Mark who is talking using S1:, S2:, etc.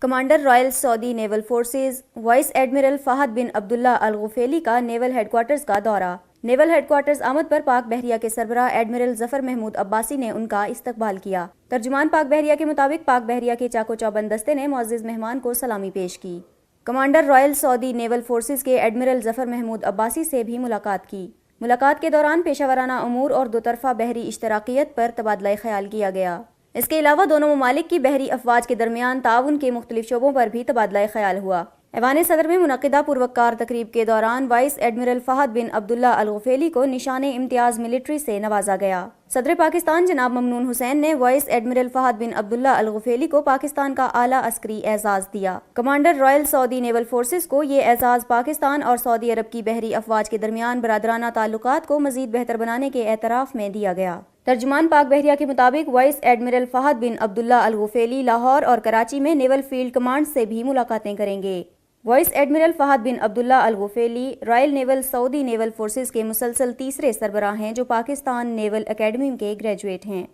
S1: Commander royal Saudi naval forces vice admiral Fahad bin Abdullah al Ghufaili का naval headquarters का दौरा। Naval headquarters आमद पर पाक बहरिया के सरबराह एडमिरल जफर महमूद अब्बासी ने उनका इस्तकबाल किया। तर्जुमान पाक बहरिया के मुताबिक पाक बहरिया के चाको चौबंद दस्ते ने मुअज़्ज़िज़ मेहमान को सलामी पेश की। Commander royal Saudi naval forces के एडमिरल जफर महमूद अब्बासी से भी मुलाकात की। मुलाकात के दौरान पेशावराना उमूर और दोतरफा बहरी इश्तराकियत पर तबादला ख्याल किया गया। इसके अलावा दोनों ममालिक की बहरी अफवाज के दरमियान ताउन के मुख्तलिफ शोबों पर भी तबादला ख्याल हुआ। ऐवान सदर में मुनक़िदा पुरवकार तकरीब के दौरान vice admiral Fahad bin Abdullah al गुफैली को निशाने इम्तियाज मिलिट्री से नवाजा गया। सदर पाकिस्तान जनाब ममनून हुसैन ने vice admiral Fahad bin Abdullah al गुफैली को पाकिस्तान का आला अस्करी एजाज दिया। Commander royal Saudi naval forces को ये एजाज पाकिस्तान और सऊदी अरब की बहरी अफवाज के दरमियान बरादराना ताल्लुकात को मजीद बेहतर बनाने के एतराफ़ में दिया गया। तर्जुमान पाक बहरिया के मुताबिक vice admiral Fahad bin Abdullah al गुफैली Lahore और कराची में नेवल फील्ड कमांड से भी मुलाकातें करेंगे। Vice admiral Fahad bin Abdullah al Ghufaili royal naval Saudi naval forces के मुसलसल तीसरे सरबराह हैं जो पाकिस्तान नेवल एकेडमी के ग्रेजुएट हैं।